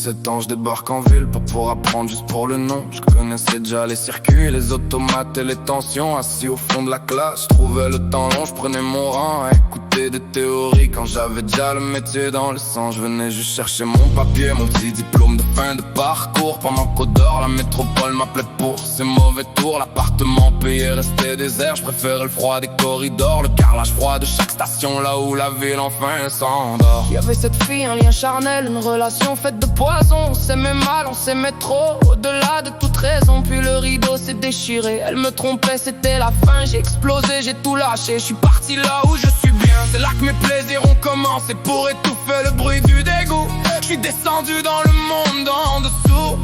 17 ans, je débarque en ville, pas pour apprendre, juste pour le nom. Je connaissais déjà les circuits, les automates et les tensions. Assis au fond de la classe, je trouvais le temps long, je prenais mon rang à écouter des théories. Quand j'avais déjà le métier dans le sang, je venais juste chercher mon papier, mon petit diplôme de fin de parcours. Pendant qu'au dehors, la métropole m'appelait pour ses mauvais tours. L'appartement payé restait désert, je préférais le froid des corridors, le carrelage froid de chaque station, là où la ville enfin s'endort. Il y avait cette fille, un lien charnel, une relation faite de poison. On s'aimait mal, on s'aimait trop, au-delà de toute raison. Puis le rideau s'est déchiré, elle me trompait, c'était la fin. J'ai explosé, j'ai tout lâché, je suis parti là où je suis bien. C'est là que mes plaisirs ont commencé, pour étouffer le bruit du dégoût. Je suis descendu dans le monde en dessous,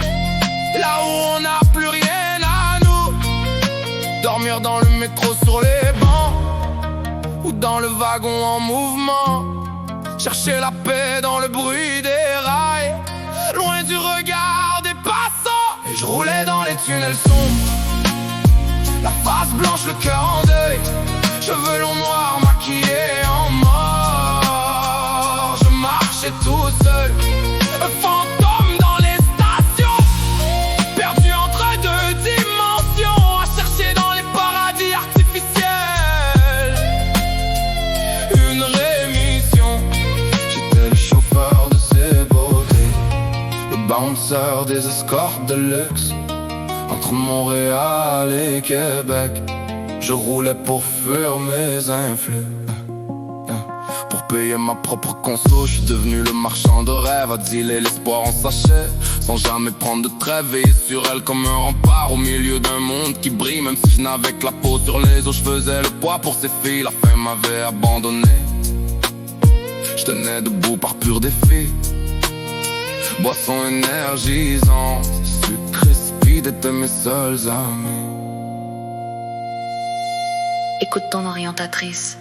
là où on n'a plus rien à nous. Dormir dans le métro sur les bancs, ou dans le wagon en mouvement. Chercher la paix dans le bruit des rails, loin du regard des passants. Et je roulais dans les tunnels sombres, la face blanche, le cœur en deuil. Cheveux longs noirs maquillés en mort. Je marchais tout seul, un fantôme dans les stations, perdu entre deux dimensions, à chercher dans les paradis artificiels une rémission. J'étais le chauffeur de ces beautés, le bouncer des escortes de luxe. Entre Montréal et Québec, je roulais pour fuir mes influx. Pour payer ma propre conso, je suis devenu le marchand de rêves, à dealer l'espoir en sachet, sans jamais prendre de trêve. Veiller sur elle comme un rempart au milieu d'un monde qui brille. Même si je n'avais que la peau sur les os, je faisais le poids pour ces filles. La faim m'avait abandonné, je tenais debout par pur défi. Boisson énergisante, sucre et speed étaient mes seuls amis. Écoute ton orientatrice.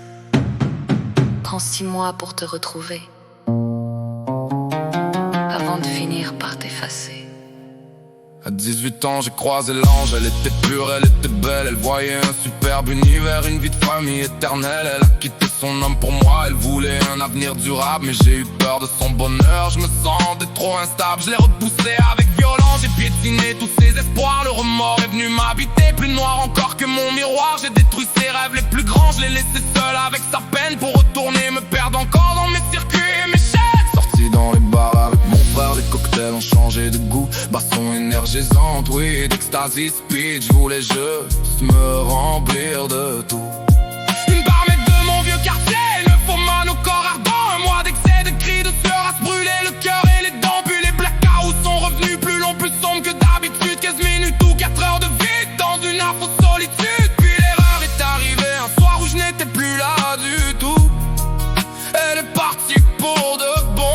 Prends 6 mois pour te retrouver, avant de finir par t'effacer. À 18 ans, j'ai croisé l'ange. Elle était pure, elle était belle. Elle voyait un superbe univers, une vie de famille éternelle. Elle a quitté son homme pour moi, elle voulait un avenir durable. Mais j'ai eu peur de son bonheur, je me sentais trop instable. Je l'ai repoussé avec violence, j'ai piétiné tous ses espoirs. Le remords est venu m'habiter, plus noir encore que mon miroir. J'ai détruit ses rêves les plus grands, je l'ai laissé seul avec sa peine. Pour retourner me perdre encore dans mes circuits et mes chaînes. Sorti dans les bars avec mon frère, les cocktails ont changé de goût. Basson énergisante, oui, d'ecstasy speed. Je voulais juste me remplir de tout. Une barmette de mon vieux quartier, nymphomane au corps ardent. Un mois d'excès, de cris, de sueur à se brûler le cœur et les dents. Puis les blackouts sont revenus plus longs, plus sombres que d'habitude. 15 minutes ou 4 heures de vide dans une affreuse solitude. Puis l'erreur est arrivée un soir où je n'étais plus là du tout. Elle est partie pour de bon,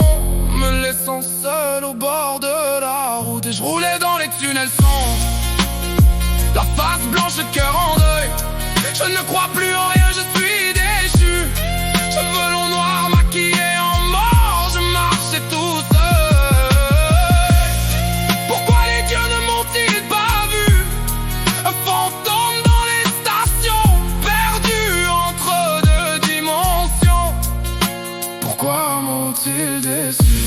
me laissant seul au bord de la route. Et je roulais dans les tunnels sombres, la face blanche, le cœur en deuil. Je ne crois plus en rien, je suis déchu. Cheveux longs noirs maquillés en mort, je marchais tout seul. Pourquoi les dieux ne m'ont-ils pas vu? Un fantôme dans les stations, perdu entre deux dimensions. Pourquoi m'ont-ils déçu?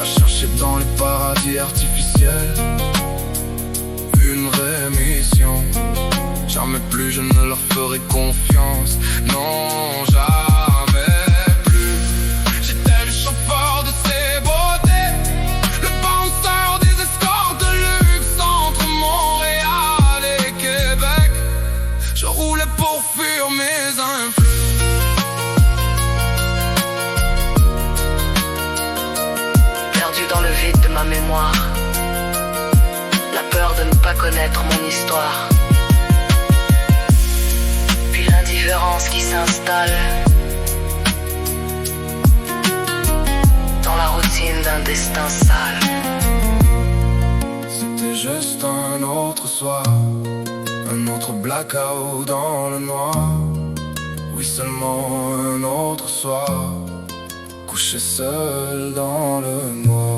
À chercher dans les paradis artificiels une rémission. Jamais plus je ne leur ferai confiance, non jamais plus. J'étais le chauffeur de ces beautés, le bouncer des escortes de luxe. Entre Montréal et Québec, je roulais pour fuir mes influx. Perdu dans le vide de ma mémoire, la peur de ne pas connaître mon histoire. Puis l'indifférence qui s'installe dans la routine d'un destin sale. C'était juste un autre soir, un autre blackout dans le noir. Oui, seulement un autre soir, couché seul dans le noir.